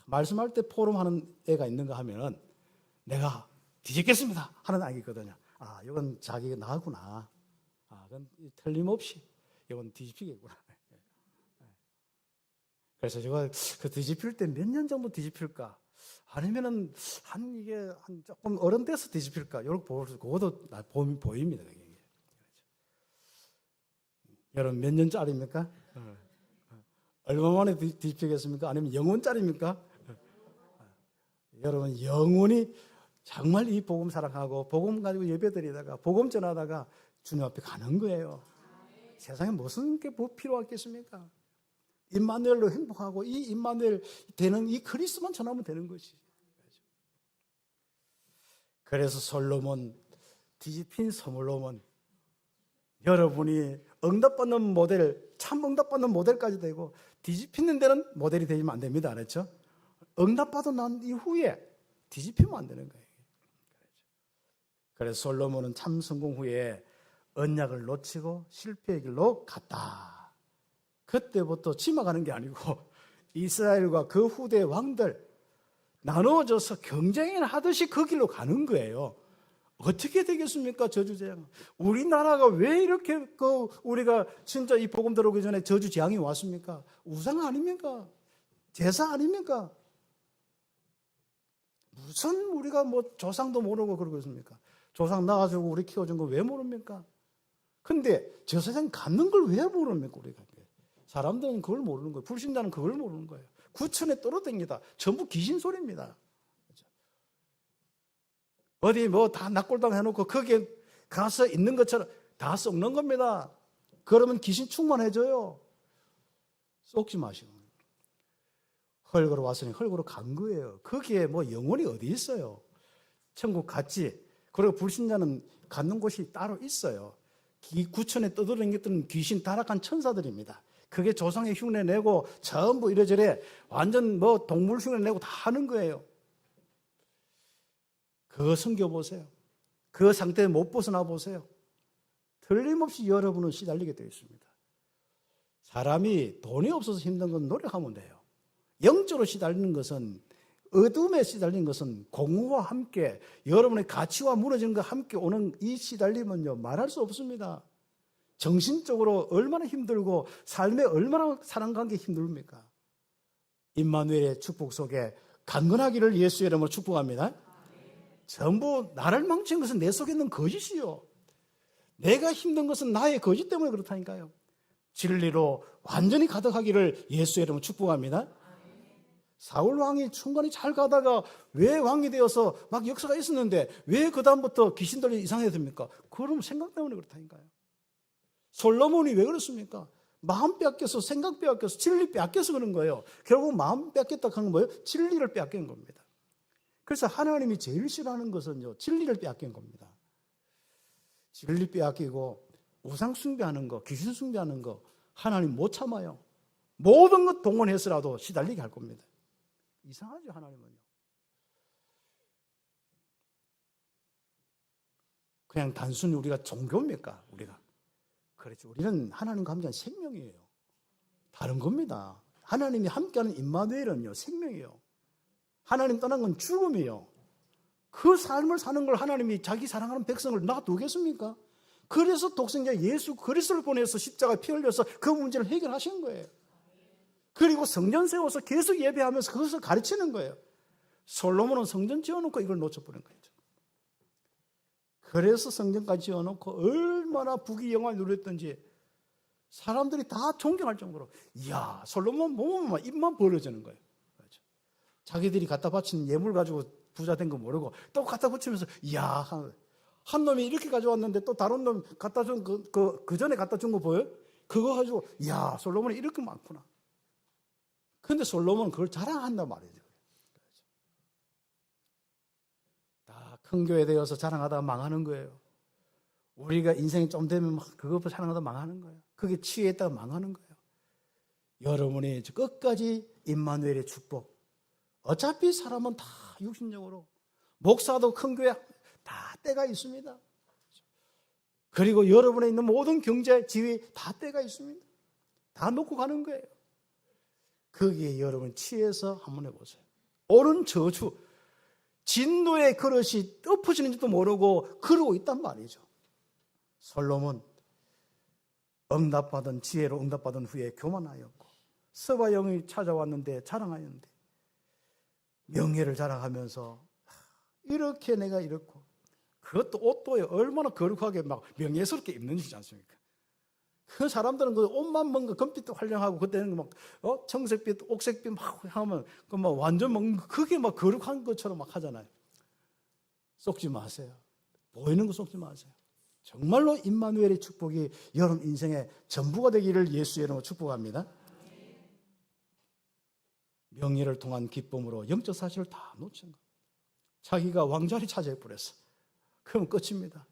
말씀할 때 포럼하는 애가 있는가 하면은 내가 뒤집겠습니다 하는 아이거든요. 아, 이건 자기가 나구나. 그건 틀림없이 이건 뒤집히겠구나. 그래서 제가 그 뒤집힐 때 몇 년 정도 뒤집힐까? 아니면은 한 조금 어른 돼서 뒤집힐까? 이렇게 그것도 보입니다. 여러분 몇 년짜리입니까? 얼마 만에 뒤집히겠습니까? 아니면 영원짜리입니까? 여러분 영원히 정말 이 복음 사랑하고 복음 가지고 예배드리다가 복음 전하다가 주님 앞에 가는 거예요. 세상에 무슨 게 필요하겠습니까? 임마누엘로 행복하고 이 임마누엘 되는 이 그리스도만 전하면 되는 것이. 그래서 솔로몬 뒤집힌 솔로몬 여러분이 응답받는 모델, 참 응답받는 모델까지 되고 뒤집히는 데는 모델이 되면 안 됩니다. 알았죠? 응답받아 난 이후에 뒤집히면 안 되는 거예요. 그래서 솔로몬은 참 성공 후에 언약을 놓치고 실패의 길로 갔다. 그때부터 치마가는 게 아니고 이스라엘과 그 후대 왕들 나누어져서 경쟁을 하듯이 그 길로 가는 거예요. 어떻게 되겠습니까? 저주재앙. 우리나라가 왜 이렇게 우리가 진짜 이 복음 들어오기 전에 저주재앙이 왔습니까? 우상 아닙니까? 제사 아닙니까? 무슨 우리가 뭐 조상도 모르고 그러고 있습니까? 조상 낳아주고 우리 키워준 거 왜 모릅니까? 근데 제사장 갖는 걸 왜 모릅니까? 우리가 사람들은 그걸 모르는 거예요. 불신자는 그걸 모르는 거예요. 구천에 떨어집니다. 전부 귀신 소리입니다. 어디 뭐 다 낙골당 해놓고 거기에 가서 있는 것처럼 다 썩는 겁니다. 그러면 귀신 충만해져요. 썩지 마시고. 헐거로 왔으니 헐거로 간 거예요. 거기에 뭐 영혼이 어디 있어요? 천국 갔지. 그리고 불신자는 갖는 곳이 따로 있어요. 구천에 떠돌아다니던 귀신 타락한 천사들입니다. 그게 조상의 흉내 내고 전부 이래저래 완전 뭐 동물 흉내 내고 다 하는 거예요. 그거 섬겨보세요. 그 상태에 못 벗어나 보세요. 틀림없이 여러분은 시달리게 되어 있습니다. 사람이 돈이 없어서 힘든 건 노력하면 돼요. 영적으로 시달리는 것은 어둠에 시달리는 것은 공허와 함께 여러분의 가치와 무너지는 것과 함께 오는 이 시달림은요 말할 수 없습니다. 정신적으로 얼마나 힘들고 삶에 얼마나 사랑관계 힘듭니까? 임마누엘의 축복 속에 강건하기를 예수의 이름으로 축복합니다. 전부 나를 망친 것은 내 속에 있는 거짓이요. 내가 힘든 것은 나의 거짓 때문에 그렇다니까요. 진리로 완전히 가득하기를 예수의 이름으로 축복합니다. 사울 왕이 중간에 잘 가다가 왜 왕이 되어서 막 역사가 있었는데 왜 그 다음부터 귀신들이 이상해집니까? 그럼 생각 때문에 그렇다니까요. 솔로몬이 왜 그렇습니까? 마음 빼앗겨서 생각 빼앗겨서 진리 빼앗겨서 그런 거예요. 결국 마음 뺏겼다 하는 건 뭐예요? 진리를 빼앗긴 겁니다. 그래서 하나님이 제일 싫어하는 것은요 진리를 빼앗긴 겁니다. 진리 빼앗기고 우상 숭배하는 거, 귀신 숭배하는 거 하나님 못 참아요. 모든 것 동원해서라도 시달리게 할 겁니다. 이상하죠 하나님은요. 그냥 단순히 우리가 종교입니까? 우리가 그렇죠. 우리는 하나님과 함께하는 생명이에요. 다른 겁니다. 하나님이 함께하는 임마누엘은요 생명이에요. 하나님 떠난 건 죽음이에요. 그 삶을 사는 걸 하나님이 자기 사랑하는 백성을 놔두겠습니까? 그래서 독생자 예수 그리스도를 보내서 십자가 피 흘려서 그 문제를 해결하신 거예요. 그리고 성전 세워서 계속 예배하면서 그것을 가르치는 거예요. 솔로몬은 성전 지어놓고 이걸 놓쳐버린 거죠. 그래서 성전까지 지어놓고 얼마나 부귀영화를 누렸던지 사람들이 다 존경할 정도로 이야 솔로몬 보면 입만 벌어지는 거예요. 그렇죠? 자기들이 갖다 바친 예물 가지고 부자 된 거 모르고 또 갖다 붙이면서 이야 한 놈이 이렇게 가져왔는데 또 다른 놈 갖다 준 그 전에 갖다 준 거 보여요? 그거 가지고 이야 솔로몬이 이렇게 많구나. 그런데 솔로몬은 그걸 자랑한단 말이죠. 다 큰 교회 되어서 자랑하다가 망하는 거예요. 우리가 인생이 좀 되면 막 그것부터 자랑하다가 망하는 거예요. 그게 취했다가 망하는 거예요. 여러분이 끝까지 임마누엘의 축복. 어차피 사람은 다 육신적으로 목사도 큰 교회 다 때가 있습니다. 그리고 여러분에 있는 모든 경제, 지위 다 때가 있습니다. 다 놓고 가는 거예요. 거기에 여러분 취해서 한번 해보세요. 옳은 저주, 진노의 그릇이 엎어지는지도 모르고 그러고 있단 말이죠. 솔로몬 응답받은 지혜로 응답받은 후에 교만하였고 서바 영이 찾아왔는데 자랑하였는데 명예를 자랑하면서 이렇게 내가 이렇고 그것도 옷도 얼마나 거룩하게 막 명예스럽게 입는지 않습니까? 그 사람들은 그 옷만 뭔가 금빛도 활용하고 그때는 막 청색빛, 옥색빛 막 하면 그 막 완전 막 그게 막 거룩한 것처럼 막 하잖아요. 속지 마세요. 보이는 거 속지 마세요. 정말로 임마누엘의 축복이 여러분 인생의 전부가 되기를 예수의 이름으로 축복합니다. 명예를 통한 기쁨으로 영적 사실을 다 놓친 거예요. 자기가 왕자리 차지해버렸어. 그럼 끝입니다.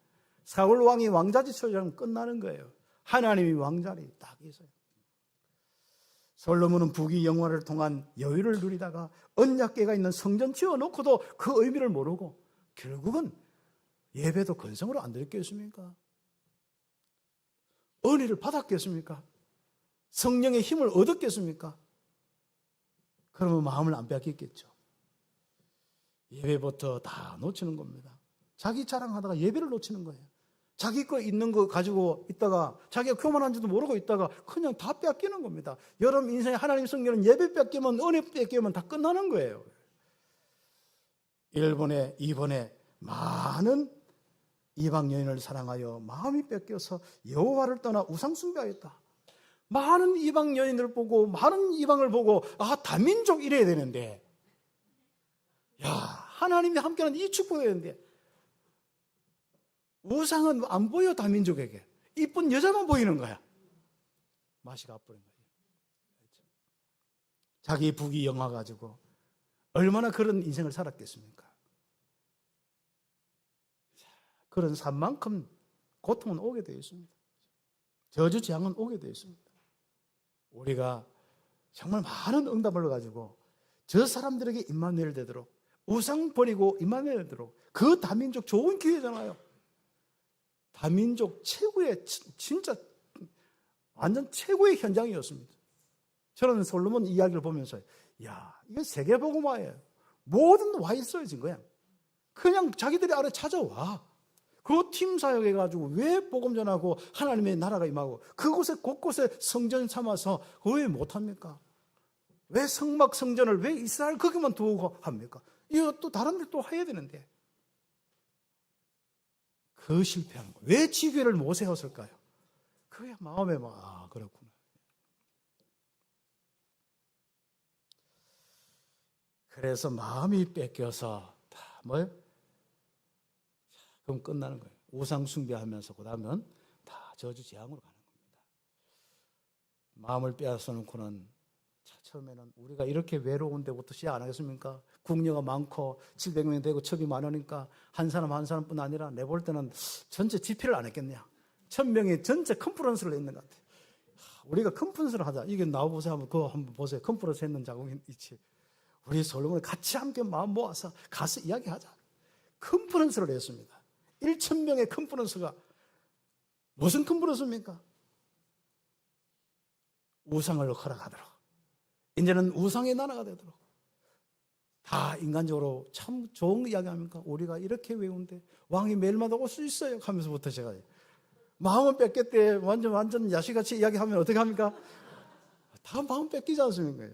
사울 왕이 왕자리 차지하면 끝나는 거예요. 하나님이 왕자리 딱 있어요. 솔로몬은 부귀 영화를 통한 여유를 누리다가 언약궤가 있는 성전 지어놓고도 그 의미를 모르고 결국은 예배도 건성으로 안 드렸겠습니까? 은혜를 받았겠습니까? 성령의 힘을 얻었겠습니까? 그러면 마음을 안 빼앗겼겠죠. 예배부터 다 놓치는 겁니다. 자기 자랑하다가 예배를 놓치는 거예요. 자기 거 있는 거 가지고 있다가 자기가 교만한지도 모르고 있다가 그냥 다 뺏기는 겁니다. 여러분 인생에 하나님 성경은 예배 뺏기면 은혜 뺏기면 다 끝나는 거예요. 1번에 2번에 많은 이방 여인을 사랑하여 마음이 뺏겨서 여호와를 떠나 우상 숭배하였다. 많은 이방 여인들 보고 많은 이방을 보고 다민족 이래야 되는데 하나님이 함께하는 이 축복이 되는데 우상은 안 보여. 다민족에게 이쁜 여자만 보이는 거야. 맛이 가버린 거예요. 자기 부귀 영화 가지고 얼마나 그런 인생을 살았겠습니까? 그런 삶만큼 고통은 오게 되어 있습니다. 저주 재앙은 오게 되어 있습니다. 우리가 정말 많은 응답을 가지고 저 사람들에게 임마누엘 되도록 우상 버리고 임마누엘 되도록 그 다민족 좋은 기회잖아요. 다민족 최고의 진짜 완전 최고의 현장이었습니다. 저는 솔로몬 이야기를 보면서 이건 세계복음화예요. 모든 와 있어진 거야. 그냥 자기들이 아래 찾아와. 그 팀 사역해가지고 왜 복음 전하고 하나님의 나라가 임하고 그곳에 곳곳에 성전 삼아서 왜 못합니까? 왜 성막 성전을 왜 이스라엘 거기만 두고 합니까? 이거 또 다른 데 또 해야 되는데 그 실패한 거. 왜 지교회를 못 세웠을까요? 그게 마음에 그렇구나. 그래서 마음이 뺏겨서 다 뭐예요? 그럼 끝나는 거예요. 우상 숭배하면서 그 다음은 다 저주 재앙으로 가는 겁니다. 마음을 빼앗아 놓고는 처음에는 우리가 이렇게 외로운 데부터 시작 안 하겠습니까? 국녀가 많고 700명 되고 첩이 많으니까 한 사람 한 사람뿐 아니라 내볼 때는 전체 집회를 안 했겠냐. 1000명이 전체 컨퍼런스를 했는 것 같아요. 우리가 컨퍼런스를 하자. 이게 나와보세요. 그거 한번 보세요. 컨퍼런스 했는 자국이 있지. 우리 솔로몬이 같이 함께 마음 모아서 가서 이야기하자. 컨퍼런스를 했습니다. 1000명의 컨퍼런스가 무슨 컨퍼런스입니까? 우상을 허락하도록. 이제는 우상의 나라가 되도록. 다 인간적으로 참 좋은 이야기 아닙니까? 우리가 이렇게 외운데 왕이 매일마다 올 수 있어요 하면서부터 제가 마음을 뺏겼대. 완전 야식같이 이야기하면 어떻게 합니까? 다 마음 뺏기지 않습니까?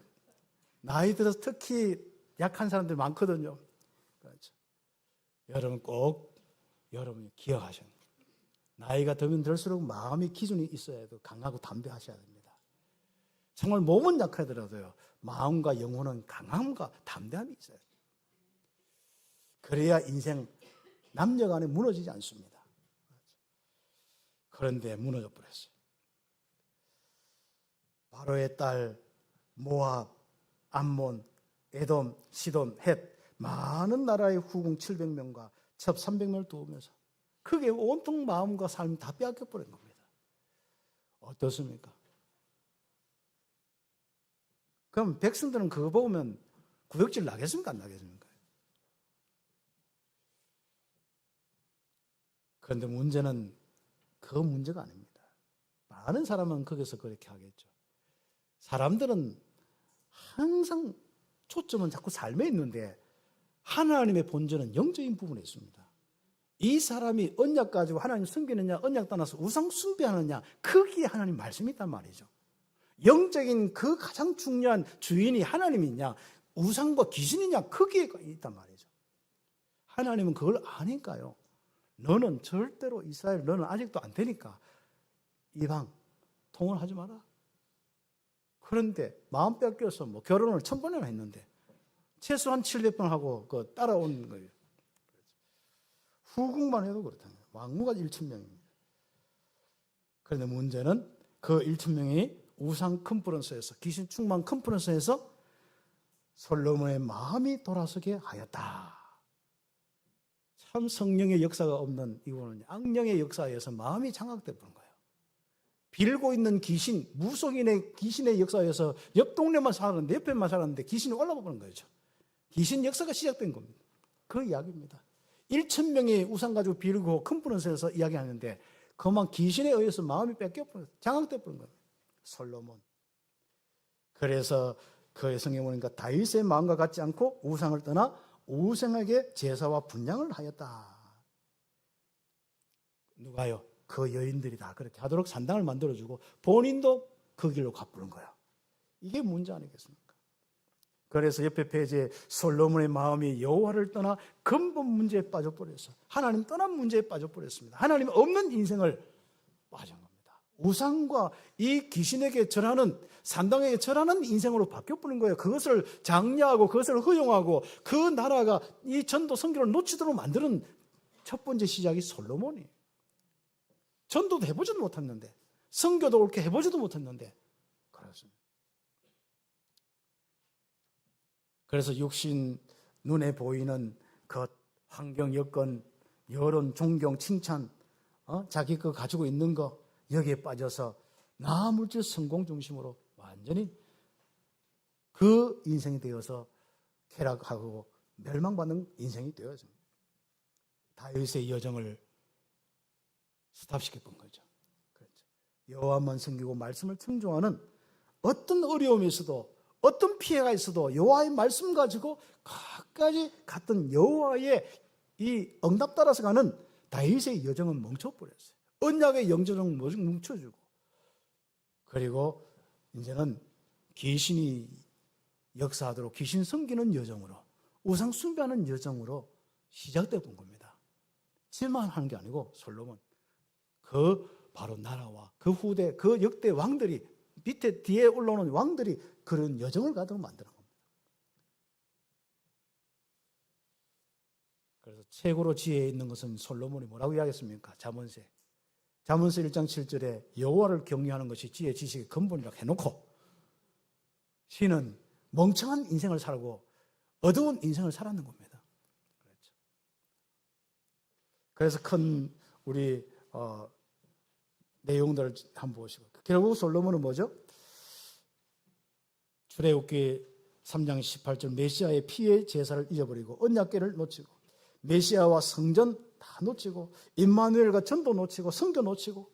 나이 들어서 특히 약한 사람들 많거든요. 그렇죠. 여러분 꼭 여러분이 기억하셔야 돼요. 나이가 들면 들수록 마음의 기준이 있어야 해도 강하고 담대하셔야 됩니다. 정말 몸은 약하더라도요. 마음과 영혼은 강함과 담대함이 있어요. 그래야 인생 남녀 간에 무너지지 않습니다. 그런데 무너져 버렸어요. 바로의 딸 모압, 암몬, 에돔, 시돈, 헷 많은 나라의 후궁 700명과 첩 300명을 도우면서 그게 온통 마음과 삶이 다 빼앗겨버린 겁니다. 어떻습니까? 그럼 백성들은 그거 보면 구역질 나겠습니까? 안 나겠습니까? 그런데 문제는 그 문제가 아닙니다. 많은 사람은 거기서 그렇게 하겠죠. 사람들은 항상 초점은 자꾸 삶에 있는데 하나님의 본전은 영적인 부분에 있습니다. 이 사람이 언약 가지고 하나님 섬기느냐, 언약 떠나서 우상 숭배하느냐, 거기에 하나님 말씀이 있단 말이죠. 영적인 그 가장 중요한 주인이 하나님이냐, 우상과 귀신이냐, 거기에 있단 말이죠. 하나님은 그걸 아니까요. 너는 절대로 이스라엘, 너는 아직도 안 되니까 이방 통을 하지 마라. 그런데 마음 뺏겨서 뭐 결혼을 1000번이나 했는데 최소한 700번 하고 그 따라온 거예요. 후궁만 해도 그렇다는 거예요. 왕후가 1000명입니다. 그런데 문제는 그 1000명이 우상 컨퍼런스에서, 귀신 충만 컨퍼런스에서 솔로몬의 마음이 돌아서게 하였다. 참 성령의 역사가 없는 이거는 악령의 역사에서 마음이 장악돼 버린 거예요. 빌고 있는 귀신, 무속인의 귀신의 역사에서 옆 동네만 살았는데, 옆에만 살았는데 귀신이 올라와 버린 거죠. 귀신 역사가 시작된 겁니다. 그 이야기입니다. 1000명이 우상 가지고 빌고 컨퍼런스에서 이야기하는데 그만 귀신에 의해서 마음이 뺏겨버려, 장악돼 버린 거예요. 솔로몬. 그래서 그 성경에 보니까 다윗의 마음과 같지 않고 우상을 떠나 우상에게 제사와 분향을 하였다. 누가요? 그 여인들이 다 그렇게 하도록 산당을 만들어주고 본인도 그 길로 가부른 거야. 이게 문제 아니겠습니까? 그래서 옆에 페이지에 솔로몬의 마음이 여호와를 떠나 근본 문제에 빠져버렸어. 하나님 떠난 문제에 빠져버렸습니다. 하나님 없는 인생을 빠진 겁니다. 우상과 이 귀신에게 절하는, 산당에게 절하는 인생으로 바뀌어버린 거예요. 그것을 장려하고 그것을 허용하고 그 나라가 이 전도 선교를 놓치도록 만드는 첫 번째 시작이 솔로몬이에요. 전도도 해보지도 못했는데, 선교도 옳게 해보지도 못했는데 그렇습니다. 그래서 육신 눈에 보이는 그 환경, 여건, 여론, 존경, 칭찬, 자기 거 가지고 있는 거 여기에 빠져서 나 물질 성공 중심으로 완전히 그 인생이 되어서 쾌락하고 멸망받는 인생이 되어집니다. 다윗의 여정을 스탑시켜 본 거죠. 그렇죠. 여호와만 섬기고 말씀을 청종하는 어떤 어려움이 있어도, 어떤 피해가 있어도 여호와의 말씀 가지고 끝까지 갔던 여호와의 이 응답 따라서 가는 다윗의 여정은 멈춰버렸어요. 언약의 영적은 멈춰주고, 그리고 이제는 귀신이 역사하도록 귀신 섬기는 여정으로, 우상 숭배하는 여정으로 시작되어 본 겁니다. 지만 하는 게 아니고 솔로몬, 그 바로 나라와 그 후대, 그 역대 왕들이, 밑에 뒤에 올라오는 왕들이 그런 여정을 가도록 만드는 겁니다. 그래서 최고로 지혜에 있는 것은 솔로몬이 뭐라고 이야기했습니까? 잠언세 1장 7절에 여호와를 경외하는 것이 지혜 지식의 근본이라고 해놓고 신은 멍청한 인생을 살고 어두운 인생을 살았는 겁니다. 그렇죠. 그래서 큰 우리 내용들을 한번 보시고, 결국 솔로몬은 뭐죠? 출애굽기 3장 18절 메시아의 피의 제사를 잊어버리고 언약궤를 놓치고 메시아와 성전 다 놓치고 임마누엘과 전도 놓치고 성교 놓치고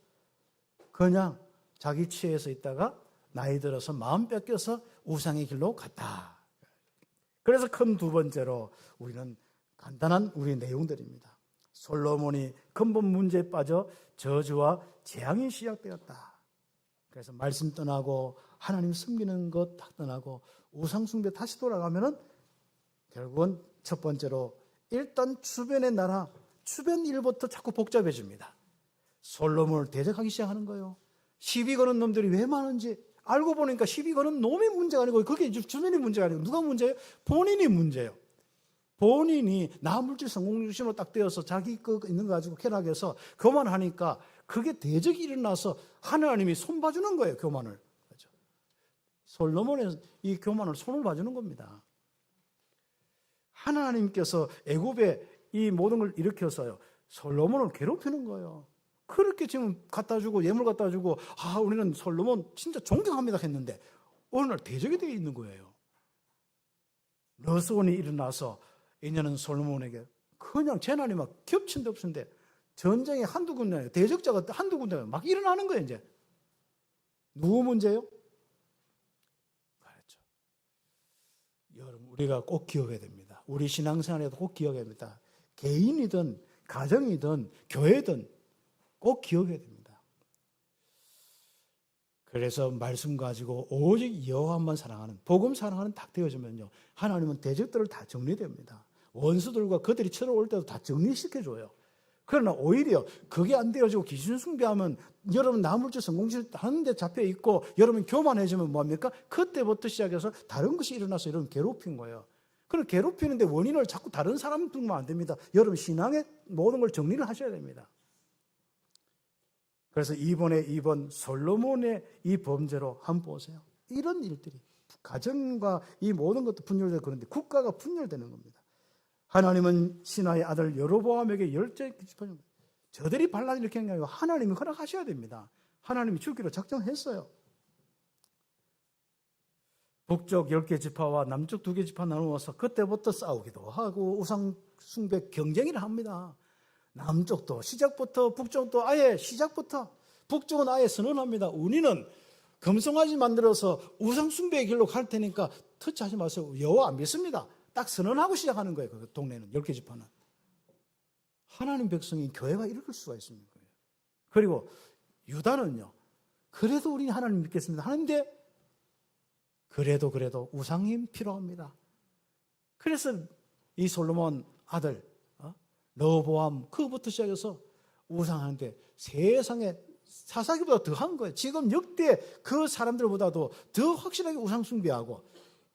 그냥 자기 취해서 있다가 나이 들어서 마음 뺏겨서 우상의 길로 갔다. 그래서 큰 두 번째로 우리는 간단한 우리 내용들입니다. 솔로몬이 근본 문제에 빠져 저주와 재앙이 시작되었다. 그래서 말씀 떠나고 하나님 섬기는 것 다 떠나고 우상 숭배 다시 돌아가면은 결국은 첫 번째로 일단 주변의 나라, 주변 일부터 자꾸 복잡해집니다. 솔로몬을 대적하기 시작하는 거예요. 시비 거는 놈들이 왜 많은지 알고 보니까 시비 거는 놈의 문제가 아니고 그게 주변의 문제가 아니고 누가 문제예요? 본인이 문제예요. 본인이 나 물질 성공 중심으로 딱 되어서 자기 거 있는 거 가지고 쾌락해서 교만하니까 그게 대적이 일어나서 하나님이 손 봐주는 거예요, 교만을. 그렇죠? 솔로몬의 이 교만을 손을 봐주는 겁니다. 하나님께서 애굽에 이 모든 걸 일으켜서요, 솔로몬을 괴롭히는 거예요. 그렇게 지금 갖다 주고 예물 갖다 주고 우리는 솔로몬 진짜 존경합니다 했는데 어느 날 대적이 되어 있는 거예요. 러스원이 일어나서 이제는 솔로몬에게 그냥 재난이 막 겹친 데 없는데 전쟁이 한두 군데, 대적자가 한두 군데가 막 일어나는 거예요, 이제. 누구 문제예요? 그렇죠. 여러분, 우리가 꼭 기억해야 됩니다. 우리 신앙생활에도 꼭 기억해야 됩니다. 개인이든 가정이든 교회든 꼭 기억해야 됩니다. 그래서 말씀 가지고 오직 여호와만 사랑하는, 복음 사랑하는 딱 되어지면요, 하나님은 대적들을 다 정리됩니다. 원수들과 그들이 쳐들어올 때도 다 정리시켜줘요. 그러나 오히려 그게 안 되어지고 기준 숭배하면 여러분 나물주 성공실 하는 데 잡혀 있고 여러분 교만해지면 뭐합니까? 그때부터 시작해서 다른 것이 일어나서 여러분 괴롭힌 거예요. 그럼 괴롭히는데 원인을 자꾸 다른 사람 두면 안 됩니다. 여러분 신앙의 모든 걸 정리를 하셔야 됩니다. 그래서 이번 솔로몬의 이 범죄로 한번 보세요. 이런 일들이 가정과 이 모든 것도 분열되고 그런데 국가가 분열되는 겁니다. 하나님은 신하의 아들 여로보암에게 열째 짚어준 거예요. 저들이 반란을 일으키는 게 아니고 하나님이 허락하셔야 됩니다. 하나님이 주기로 작정했어요. 북쪽 10개 지파와 남쪽 2개 지파 나누어서 그때부터 싸우기도 하고 우상 숭배 경쟁을 합니다. 남쪽도 시작부터 북쪽도 아예 시작부터 북쪽은 아예 선언합니다. 우리는 금송아지 만들어서 우상 숭배의 길로 갈 테니까 터치하지 마세요. 여호와 안 믿습니다. 딱 선언하고 시작하는 거예요. 그 동네는 10개 지파는. 하나님 백성이 교회가 이럴 수가 있습니까? 그리고 유다는요. 그래도 우리 하나님 믿겠습니다. 하는데 그래도 우상이 필요합니다. 그래서 이 솔로몬 아들 르호보암 그부터 시작해서 우상하는데 세상에 사사기보다 더한 거예요. 지금 역대 그 사람들보다도 더 확실하게 우상 숭배하고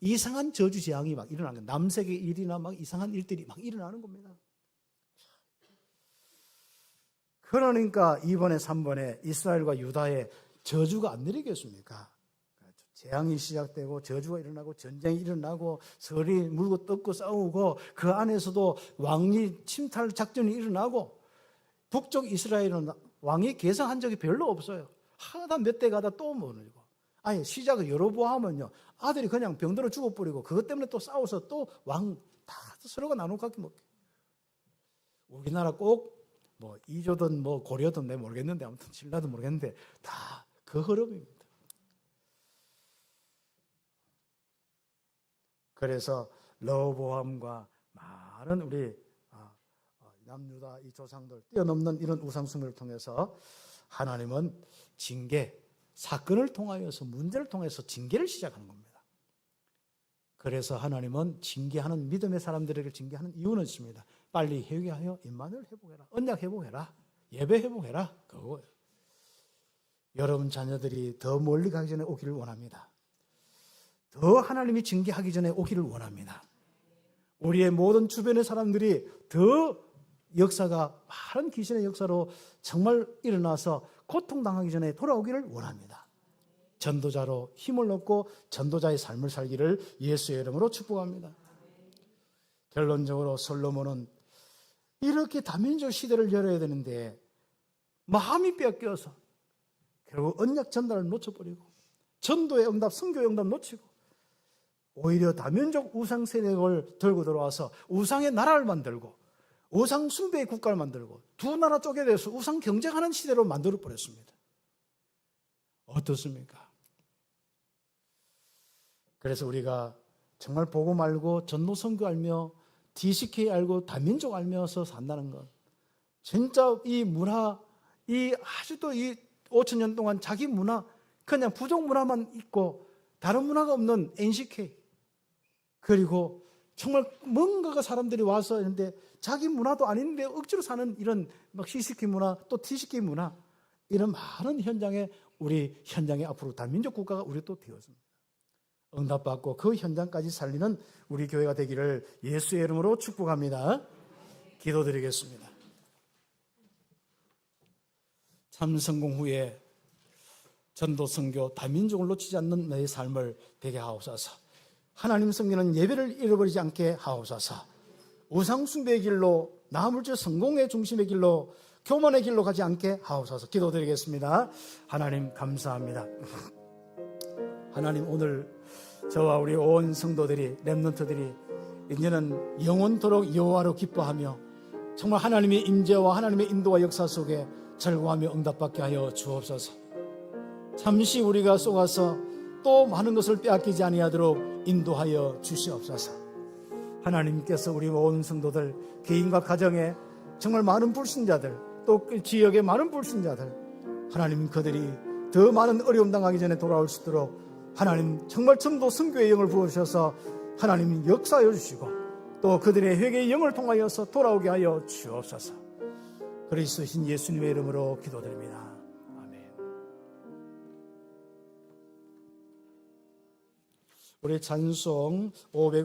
이상한 저주 재앙이 막 일어나는 거예요. 남색의 일이나 막 이상한 일들이 막 일어나는 겁니다. 그러니까 이번에 3번에 이스라엘과 유다의 저주가 안 내리겠습니까? 재앙이 시작되고 저주가 일어나고 전쟁이 일어나고 서리 물고 뜯고 싸우고 그 안에서도 왕이 침탈 작전이 일어나고 북쪽 이스라엘은 왕이 계승한 적이 별로 없어요. 하다 몇 대 가다 또 모르고 아니 시작을 여로보암은요 아들이 그냥 병들어 죽어버리고 그것 때문에 또 싸워서 또 왕 다 서로가 나누고 갖게 먹게. 우리나라 꼭 뭐 이조든 뭐 고려든 내가 모르겠는데 아무튼 신라도 모르겠는데 다 그 흐름입니다. 그래서 르호보암과 많은 우리 남유다 이 조상들 뛰어넘는 이런 우상숭배를 통해서 하나님은 징계, 사건을 통하여서 문제를 통해서 징계를 시작하는 겁니다. 그래서 하나님은 징계하는 믿음의 사람들에게 징계하는 이유는 있습니다. 빨리 회개하여 임만을 회복해라. 언약 회복해라. 예배 회복해라. 그거예요. 여러분 자녀들이 더 멀리 가기 전에 오기를 원합니다. 더 하나님이 징계하기 전에 오기를 원합니다. 우리의 모든 주변의 사람들이 더 역사가 많은 귀신의 역사로 정말 일어나서 고통당하기 전에 돌아오기를 원합니다. 전도자로 힘을 얻고 전도자의 삶을 살기를 예수의 이름으로 축복합니다. 결론적으로 솔로몬은 이렇게 다민족 시대를 열어야 되는데 마음이 뺏겨서 결국 언약 전달을 놓쳐버리고 전도의 응답, 선교의 응답 놓치고 오히려 다민족 우상 세력을 들고 들어와서 우상의 나라를 만들고 우상 숭배의 국가를 만들고 두 나라 쪼개져서 우상 경쟁하는 시대로 만들어버렸습니다. 어떻습니까? 그래서 우리가 정말 복음 알고 전도 선교 알며 DCK 알고 다민족 알면서 산다는 것 진짜 이 문화 이 아직도 이 5,000년 동안 자기 문화 그냥 부족 문화만 있고 다른 문화가 없는 NCK 그리고 정말 뭔가가 사람들이 와서 했는데 자기 문화도 아닌데 억지로 사는 이런 막 CCK 문화 또 TCK 문화 이런 많은 현장에 우리 현장에 앞으로 다민족 국가가 우리 또 되었습니다. 응답받고 그 현장까지 살리는 우리 교회가 되기를 예수의 이름으로 축복합니다. 기도드리겠습니다. 참 성공 후에 전도 선교 다민족을 놓치지 않는 내 삶을 되게 하옵소서. 하나님 섬기는 예배를 잃어버리지 않게 하옵소서. 우상 숭배의 길로 나물주 성공의 중심의 길로 교만의 길로 가지 않게 하옵소서. 기도드리겠습니다. 하나님 감사합니다. 하나님 오늘 저와 우리 온 성도들이 렘넌트들이 이제는 영원토록 여호와로 기뻐하며 정말 하나님의 임재와 하나님의 인도와 역사 속에 절구하며 응답받게 하여 주옵소서. 잠시 우리가 속아서 또 많은 것을 빼앗기지 아니하도록 인도하여 주시옵소서. 하나님께서 우리 온 성도들 개인과 가정에 정말 많은 불신자들, 또 그 지역의 많은 불신자들, 하나님 그들이 더 많은 어려움 당하기 전에 돌아올 수 있도록 하나님 정말 전도 선교의 영을 부어주셔서 하나님 역사해 주시고 또 그들의 회개의 영을 통하여서 돌아오게 하여 주옵소서. 그리스도신 예수님의 이름으로 기도드립니다. 아멘. 우리 찬송 505